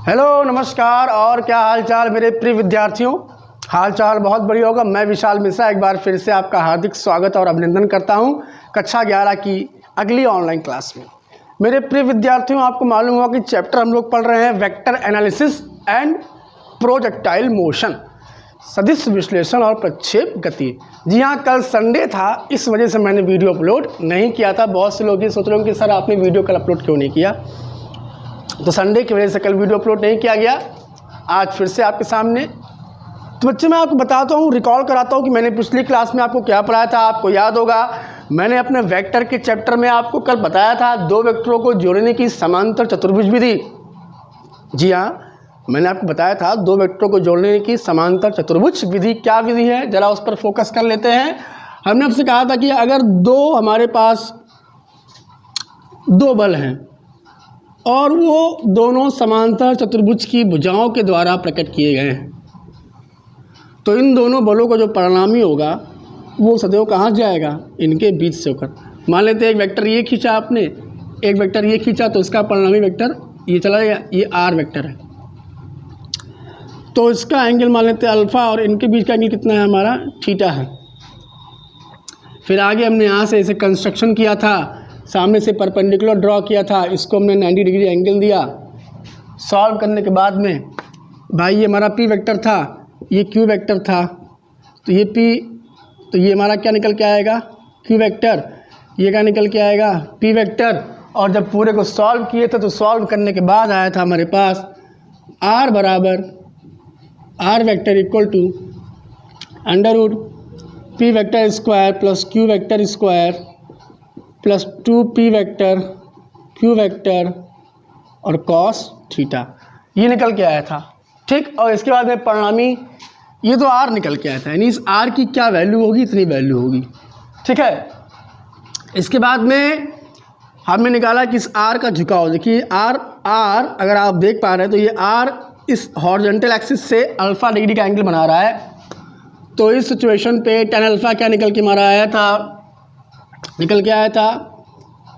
Hello नमस्कार। और क्या हाल चाल मेरे प्रिय विद्यार्थियों। हाल चाल बहुत बढ़िया होगा। मैं विशाल मिश्रा एक बार फिर से आपका हार्दिक स्वागत और अभिनंदन करता हूं कक्षा 11 की अगली ऑनलाइन क्लास में। मेरे प्रिय विद्यार्थियों, आपको मालूम होगा कि चैप्टर हम लोग पढ़ रहे हैं vector analysis and projectile motion, सदिश विश्लेषण और प्रक्षेप गति। जी हाँ, कल संडे था, इस वजह से मैंने वीडियो अपलोड नहीं किया था। बहुत से लोग ये सोच रहे होंगे कि सर आपने वीडियो कल अपलोड क्यों नहीं किया। तो संडे की वजह से कल वीडियो अपलोड नहीं किया गया। आज फिर से आपके सामने। तो बच्चे, मैं आपको बताता हूँ, रिकॉल कराता हूँ कि मैंने पिछली क्लास में आपको क्या पढ़ाया था। आपको याद होगा, मैंने अपने वेक्टर के चैप्टर में आपको कल बताया था दो वेक्टरों को जोड़ने की समांतर चतुर्भुज विधि। जी हाँ, मैंने आपको बताया था दो वेक्टरों को जोड़ने की समांतर चतुर्भुज विधि। क्या विधि है, जरा उस पर फोकस कर लेते हैं। हमने आपसे कहा था कि अगर हमारे पास दो बल हैं और वो दोनों समांतर चतुर्भुज की भुजाओं के द्वारा प्रकट किए गए हैं, तो इन दोनों बलों का जो परिणामी होगा वो सदैव कहाँ जाएगा, इनके बीच से होकर। मान लेते हैं एक वेक्टर ये खींचा आपने, एक वेक्टर ये खींचा, तो इसका परिणामी वेक्टर ये चला गया, ये आर वेक्टर है। तो इसका एंगल मान लेते हैं अल्फ़ा, और इनके बीच का एंगल कितना है हमारा, थीटा है। फिर आगे हमने यहाँ से इसे कंस्ट्रक्शन किया था, सामने से परपेंडिकुलर ड्रॉ किया था, इसको हमने 90 डिग्री एंगल दिया। सॉल्व करने के बाद में भाई ये हमारा पी वेक्टर था, ये क्यू वेक्टर था, तो ये पी, तो ये हमारा क्या निकल के आएगा, क्यू वेक्टर। ये क्या निकल के आएगा, पी वेक्टर। और जब पूरे को सॉल्व किए थे तो सॉल्व करने के बाद आया था हमारे पास आर बराबर R vector equal to under root P vector square plus Q vector square plus 2p vector q vector और cos थीटा। ये निकल के आया था, ठीक। और इसके बाद में परिणामी ये तो r निकल के आया था, यानी इस r की क्या वैल्यू होगी, इतनी वैल्यू होगी, ठीक है। इसके बाद में हमने निकाला कि इस r का झुकाव, देखिए r अगर आप देख पा रहे हैं तो ये r इस हॉरिजॉन्टल एक्सिस से अल्फ़ा डिग्री का एंगल बना रहा है। तो इस सिचुएशन पे tan अल्फ़ा क्या निकल के हमारा आया था, निकल के आया था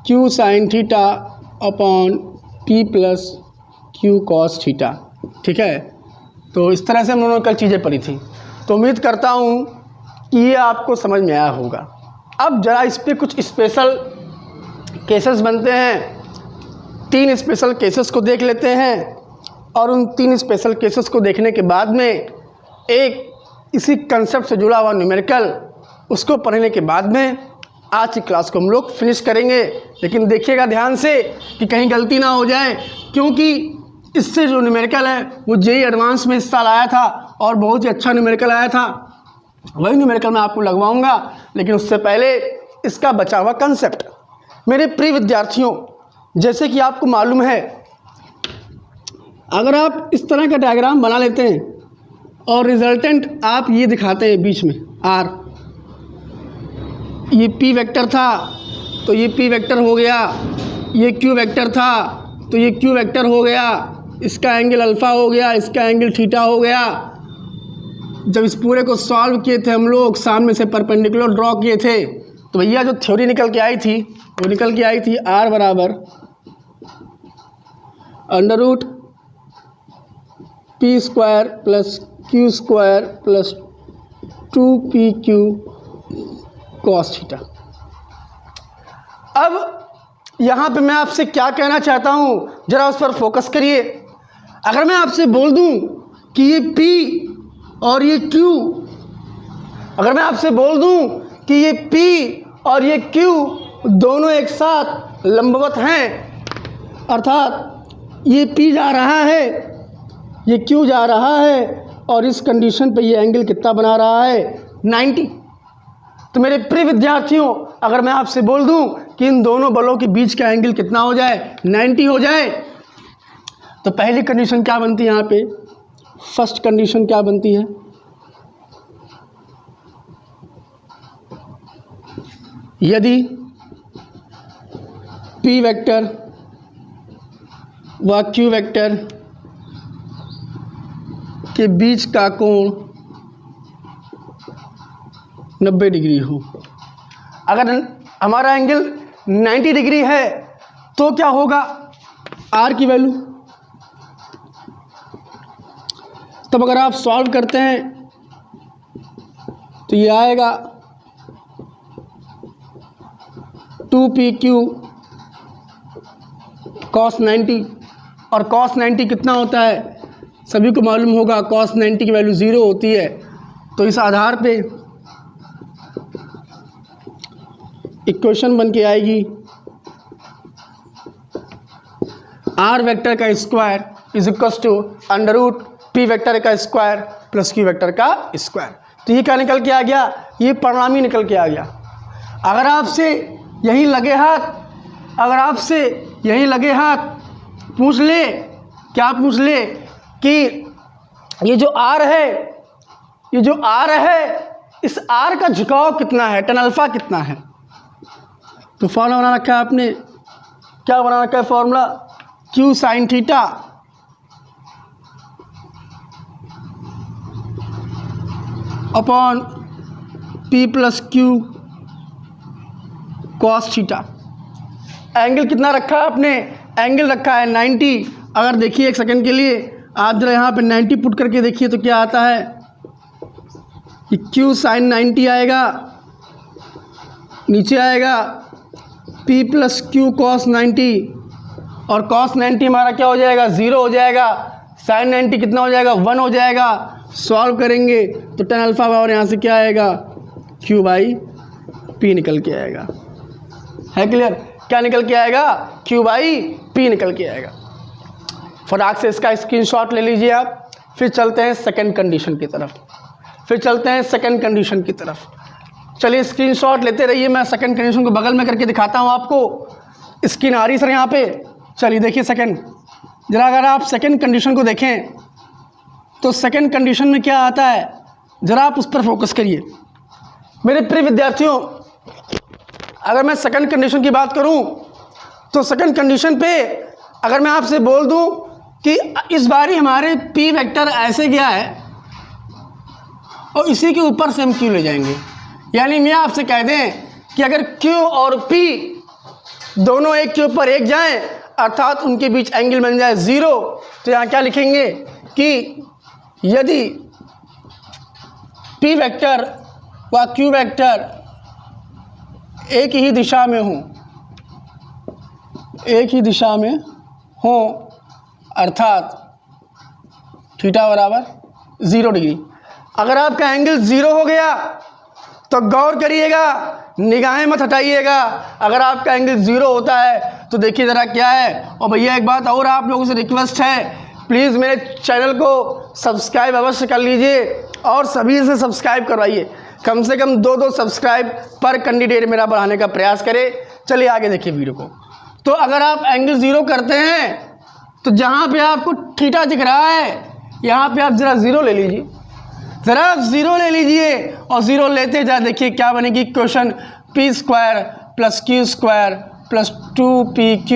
q sine theta upon p plus q cos theta, ठीक है। तो इस तरह से हम लोगों ने कल चीज़ें पढ़ी थी। तो उम्मीद करता हूँ कि ये आपको समझ में आया होगा। अब ज़रा इस पर कुछ स्पेशल केसेस बनते हैं, 3 स्पेशल केसेस को देख लेते हैं, और उन 3 स्पेशल केसेस को देखने के बाद में एक इसी कंसेप्ट से जुड़ा हुआ न्यूमेरिकल, उसको पढ़ने के बाद में आज की क्लास को हम लोग फिनिश करेंगे। लेकिन देखिएगा ध्यान से कि कहीं गलती ना हो जाए, क्योंकि इससे जो न्यूमेरिकल है वो जेईई एडवांस में इस साल आया था और बहुत ही अच्छा न्यूमेरिकल आया था। वही न्यूमेरिकल मैं आपको लगवाऊंगा, लेकिन उससे पहले इसका बचा हुआ कंसेप्ट। मेरे प्रिय विद्यार्थियों, जैसे कि आपको मालूम है, अगर आप इस तरह का डायग्राम बना लेते हैं और रिजल्टेंट आप ये दिखाते हैं बीच में आर, ये p वेक्टर था तो ये p वेक्टर हो गया, ये q वेक्टर था तो ये q वेक्टर हो गया, इसका एंगल अल्फ़ा हो गया, इसका एंगल थीटा हो गया। जब इस पूरे को सॉल्व किए थे हम लोग, सामने से परपेंडिकुलर ड्रॉ किए थे, तो भैया जो थ्योरी निकल के आई थी वो निकल के आई थी r बराबर under root p square plus q square plus 2pq cos theta. अब यहाँ पे मैं आपसे क्या कहना चाहता हूँ, जरा उस पर फोकस करिए। अगर मैं आपसे बोल दूँ कि ये P और ये Q, अगर मैं आपसे बोल दूँ कि ये P और ये Q दोनों एक साथ लंबवत हैं, अर्थात ये P जा रहा है, ये Q जा रहा है, और इस कंडीशन पे ये एंगल कितना बना रहा है, 90। तो मेरे प्रिय विद्यार्थियों, अगर मैं आपसे बोल दूं कि इन दोनों बलों के बीच का एंगल कितना हो जाए, 90 हो जाए, तो पहली कंडीशन क्या बनती है यहाँ पे, फर्स्ट कंडीशन क्या बनती है, यदि p वेक्टर व q वेक्टर के बीच का कोण 90 डिग्री हो। अगर हमारा एंगल 90 डिग्री है तो क्या होगा, आर की वैल्यू तब अगर आप सॉल्व करते हैं तो ये आएगा 2PQ cos 90, और cos 90 कितना होता है सभी को मालूम होगा, cos 90 की वैल्यू 0 होती है। तो इस आधार पे इक्वेशन बन के आएगी r वेक्टर का square is equal to under root p vector का स्क्वायर प्लस q वेक्टर का स्क्वायर। तो ये क्या निकल के आ गया, ये परिणामी निकल के आ गया। अगर आपसे यही लगे हाथ पूछ ले, क्या पूछ ले कि ये जो r है इस r का झुकाव कितना है, tan अल्फा कितना है। तो फॉर्मूला बना रखा है आपने, क्या बना रखा है formula, q sine theta upon p plus Q cos theta. Angle कितना रखा है आपने, एंगल रखा है 90। अगर देखिए एक सेकंड के लिए आप जरा यहाँ पे 90 पुट करके देखिए तो क्या आता है कि q साइन 90 आएगा, नीचे आएगा p प्लस क्यू कॉस 90, और cos 90 हमारा क्या हो जाएगा, 0 हो जाएगा। sin 90 कितना हो जाएगा, 1 हो जाएगा। सॉल्व करेंगे तो tan अल्फा और यहाँ से क्या आएगा, q बाई p निकल के आएगा। है क्लियर, क्या निकल के आएगा, q बाई p निकल के आएगा। फटाक से इसका स्क्रीनशॉट ले लीजिए आप। फिर चलते हैं सेकंड कंडीशन की तरफ, चलिए स्क्रीनशॉट लेते रहिए, मैं सेकंड कंडीशन को बगल में करके दिखाता हूँ आपको। स्क्रीन आ रही सर यहाँ पे, चलिए देखिए सेकंड, जरा अगर आप सेकंड कंडीशन को देखें तो सेकंड कंडीशन में क्या आता है, ज़रा आप उस पर फोकस करिए मेरे प्रिय विद्यार्थियों। अगर मैं सेकंड कंडीशन की बात करूं तो सेकंड कंडीशन पे अगर मैं आपसे बोल दूं कि इस बारी हमारे p वेक्टर ऐसे गया है और इसी के ऊपर से हम q ले जाएंगे, यानी मैं आपसे कह दें कि अगर q और p दोनों एक के ऊपर एक जाएं अर्थात उनके बीच एंगल बन जाए 0, तो यहाँ क्या लिखेंगे कि यदि p वेक्टर व q वेक्टर एक ही दिशा में हो अर्थात थीटा बराबर 0 डिग्री। अगर आपका एंगल 0 हो गया तो गौर करिएगा, निगाहें मत हटाइएगा। अगर आपका एंगल 0 होता है तो देखिए ज़रा क्या है। और भैया एक बात और आप लोगों से रिक्वेस्ट है, प्लीज़ मेरे चैनल को सब्सक्राइब अवश्य कर लीजिए और सभी से सब्सक्राइब करवाइए। कम से कम 2-2 सब्सक्राइब पर कैंडिडेट मेरा बढ़ाने का प्रयास करें। चलिए आगे देखिए वीडियो को। तो अगर आप एंगल 0 करते हैं तो जहाँ पे आपको थीटा दिख रहा है यहाँ पे आप ज़रा 0 ले लीजिए, ज़रा आप 0 ले लीजिए और 0 लेते जा देखिए क्या बनेगी equation, p square plus q square plus 2pq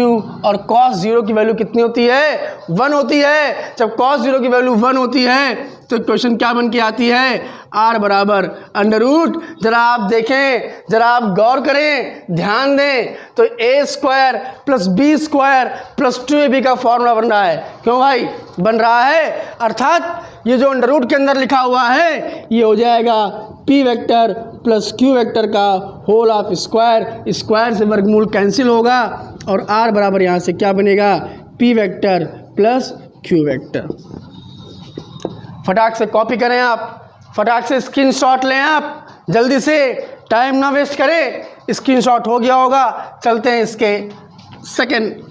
और cos 0 की वैल्यू कितनी होती है, 1 होती है। जब cos 0 की वैल्यू 1 होती है तो इक्वेशन क्या बन के आती है, r बराबर अंडर रूट, ज़रा आप देखें, ज़रा आप गौर करें, ध्यान दें, तो a square plus b square plus 2ab का फॉर्मूला बन रहा है। क्यों भाई बन रहा है, अर्थात ये जो अंडर रूट के अंदर लिखा हुआ है ये हो जाएगा p vector plus q vector का होल ऑफ स्क्वायर, स्क्वायर से वर्गमूल कैंसिल होगा और r बराबर यहाँ से क्या बनेगा, p vector plus q vector. फटाक से कॉपी करें आप, फटाक से स्क्रीनशॉट लें आप, जल्दी से, टाइम ना वेस्ट करें। स्क्रीनशॉट हो गया होगा। चलते हैं इसके सेकंड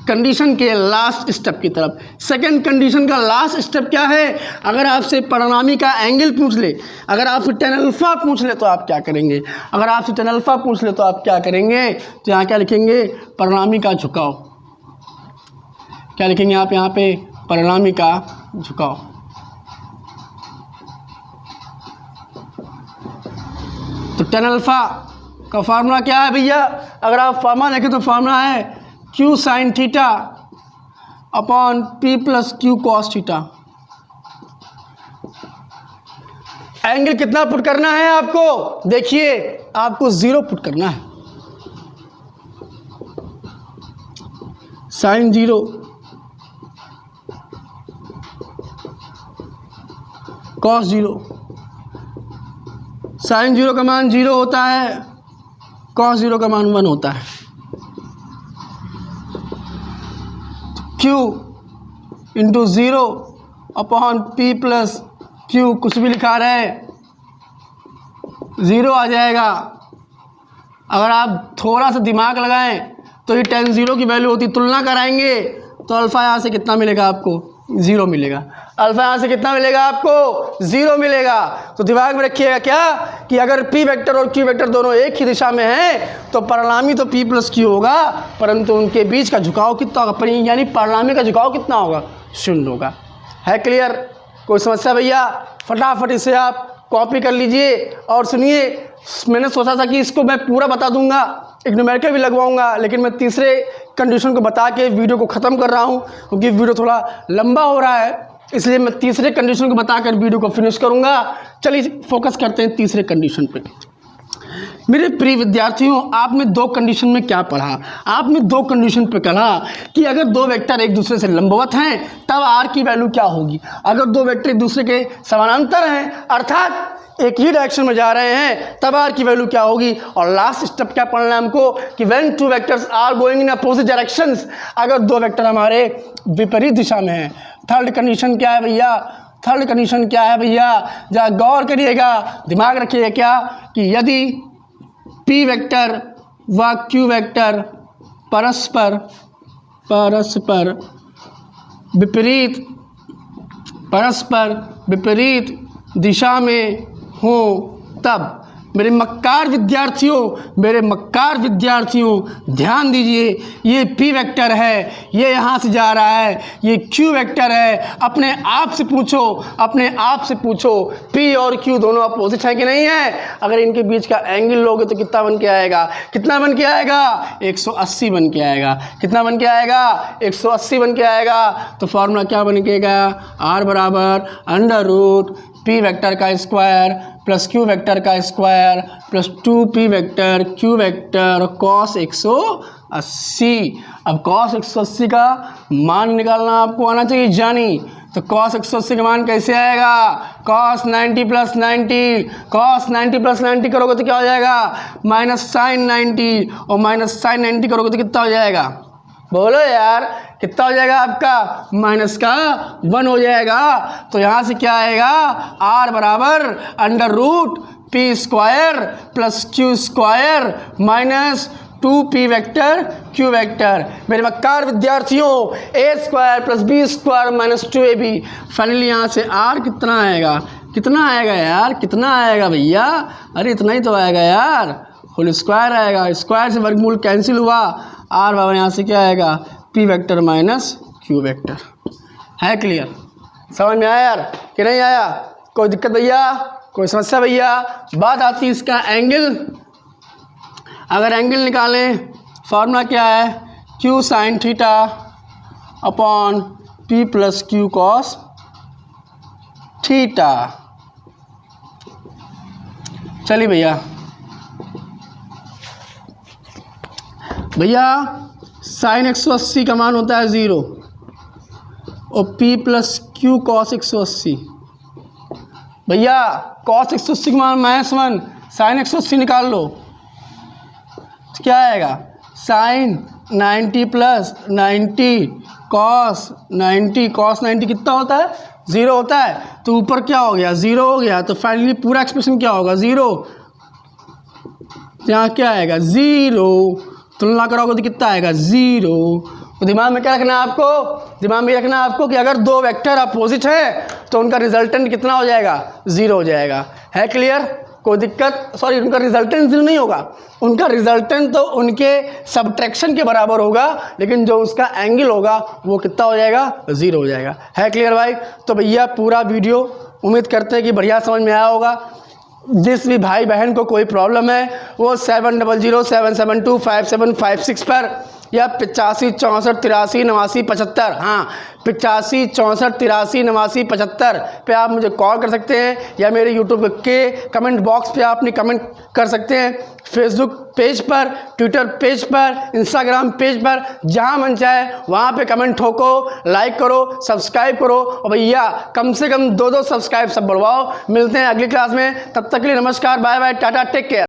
कंडीशन के लास्ट स्टेप की तरफ। सेकंड कंडीशन का लास्ट स्टेप क्या है, अगर आपसे परिणामी का एंगल पूछ ले, अगर आपसे tan अल्फा पूछ ले तो आप क्या करेंगे, अगर आपसे tan अल्फा पूछ ले तो आप क्या करेंगे, तो यहाँ क्या लिखेंगे, परिणामी का झुकाव। क्या लिखेंगे आप यहाँ पे, परिणामी का झुकाव। तो tan अल्फा का फार्मूला क्या है भैया, अगर आप फार्मूला देखें तो फार्मूला है q sine theta upon p plus Q cos theta. Angle कितना पुट करना है आपको, देखिए आपको 0 पुट करना है, साइन 0 कॉस 0, साइन 0 का मान 0 होता है, कॉस 0 का मान 1 होता है। Q into 0 upon P plus Q, कुछ भी लिखा रहे 0 आ जाएगा। अगर आप थोड़ा सा दिमाग लगाएं तो ये tan 0 की वैल्यू होती, तुलना कराएंगे तो अल्फ़ा यहाँ से कितना मिलेगा आपको, 0 मिलेगा। अल्फ़ा यहाँ से कितना मिलेगा आपको, 0 मिलेगा। तो दिमाग में रखिएगा क्या कि अगर P वेक्टर और Q वेक्टर दोनों एक ही दिशा में हैं तो परिणामी तो P प्लस Q होगा, परंतु उनके बीच का झुकाव कितना होगा, यानी परिणामी का झुकाव कितना होगा, 0 होगा। है क्लियर? कोई समस्या भैया? फटाफट इसे आप कॉपी कर लीजिए और सुनिए। मैंने सोचा था कि इसको मैं पूरा बता दूंगा, एक न्यूमेरिकल भी लगवाऊंगा, लेकिन मैं तीसरे कंडीशन को बता के वीडियो को ख़त्म कर रहा हूं क्योंकि वीडियो थोड़ा लंबा हो रहा है, इसलिए मैं तीसरे कंडीशन को बताकर वीडियो को फिनिश करूंगा। चलिए फोकस करते हैं तीसरे कंडीशन पे। मेरे प्रिय विद्यार्थियों, आपने 2 कंडीशन में क्या पढ़ा? आपने 2 कंडीशन पे पढ़ा कि अगर 2 वेक्टर एक दूसरे से लंबवत हैं तब r की वैल्यू क्या होगी। अगर 2 वेक्टर एक दूसरे के समानांतर हैं अर्थात एक ही डायरेक्शन में जा रहे हैं तब r की वैल्यू क्या होगी। और लास्ट स्टेप क्या पढ़ना है हमको कि when 2 vectors are going in opposite directions, अगर 2 वेक्टर हमारे विपरीत दिशा में हैं। थर्ड कंडीशन क्या है भैया? थर्ड कंडीशन क्या है भैया? जरा गौर करिएगा, दिमाग रखिएगा क्या कि यदि P वेक्टर व Q वेक्टर परस्पर विपरीत दिशा में हो तब मेरे मक्कार विद्यार्थियों ध्यान दीजिए, ये P वेक्टर है, ये यहाँ से जा रहा है, ये Q वेक्टर है। अपने आप से पूछो P और Q दोनों अपोजिट है कि नहीं है। अगर इनके बीच का एंगल लोगे तो कितना बन के आएगा, 180 बन के आएगा। कितना बन के आएगा? 180 बन के आएगा। तो फॉर्मूला क्या बन के आएगा? R बराबर अंडर रूट P वेक्टर का स्क्वायर प्लस Q वेक्टर का square plus 2P vector Q vector cos 180। अब cos 180 का मान निकालना आपको आना चाहिए जानी। तो cos 180 का मान कैसे आएगा? cos 90 प्लस 90 करोगे तो क्या हो जाएगा? माइनस साइन 90, और माइनस साइन 90 करोगे तो कितना हो जाएगा? बोलो यार, कितना हो जाएगा आपका? माइनस का 1 हो जाएगा। तो यहाँ से क्या आएगा? R बराबर under root P square plus Q square minus 2P vector Q vector. मेरे मक्कार विद्यार्थियों, A square plus B square minus 2AB। Finally यहाँ से R कितना आएगा? कितना आएगा यार? कितना आएगा भैया? अरे इतना ही तो आएगा यार, होल स्क्वायर आएगा। स्क्वायर से वर्गमूल कैंसिल हुआ, R बराबर यहाँ से क्या आएगा? P vector minus Q vector. है क्लियर? समझ में आया यार कि नहीं आया? कोई दिक्कत भैया? कोई समस्या भैया? बात आती है इसका एंगल। अगर एंगल निकालें, फार्मूला क्या है? Q sine theta upon P plus Q cos theta. चलिए भैया साइन 180 का मान होता है 0 और P प्लस Q कॉस 180। भैया कॉस 180 का मान -1, साइन 180 निकाल लो तो क्या आएगा? साइन 90 प्लस 90 कॉस 90 कितना होता है? 0 होता है। तो ऊपर क्या हो गया? 0 हो गया। तो फाइनली पूरा एक्सप्रेशन क्या होगा? 0। यहाँ क्या आएगा? 0। तुलना करोगे तो कितना आएगा? 0। तो दिमाग में क्या रखना है आपको? दिमाग में रखना है आपको कि अगर 2 वेक्टर अपोजिट है तो उनका रिजल्टेंट कितना हो जाएगा? 0 हो जाएगा। है क्लियर? कोई दिक्कत? सॉरी, उनका रिजल्टेंट 0 नहीं होगा, उनका रिजल्टेंट तो उनके सब्ट्रैक्शन के बराबर होगा, लेकिन जो उसका एंगल होगा वो कितना हो जाएगा? 0 हो जाएगा। है क्लियर भाई? तो भैया पूरा वीडियो उम्मीद करते हैं कि बढ़िया समझ में आया होगा। जिस भी भाई बहन को कोई प्रॉब्लम है वो 7007725756 पर या 85 64 83 89 75, हाँ 85 64 83 89 75 पे आप मुझे कॉल कर सकते हैं, या मेरे यूट्यूब के कमेंट बॉक्स पे आप अपनी कमेंट कर सकते हैं, फेसबुक पेज पर, ट्विटर पेज पर, इंस्टाग्राम पेज पर, जहाँ मन चाहे वहाँ पे कमेंट ठोको, लाइक करो, सब्सक्राइब करो, और भैया कम से कम 2-2 सब्सक्राइब सब बढ़वाओ। मिलते हैं अगली क्लास में, तब तक के लिए नमस्कार, bye bye, tata, take care.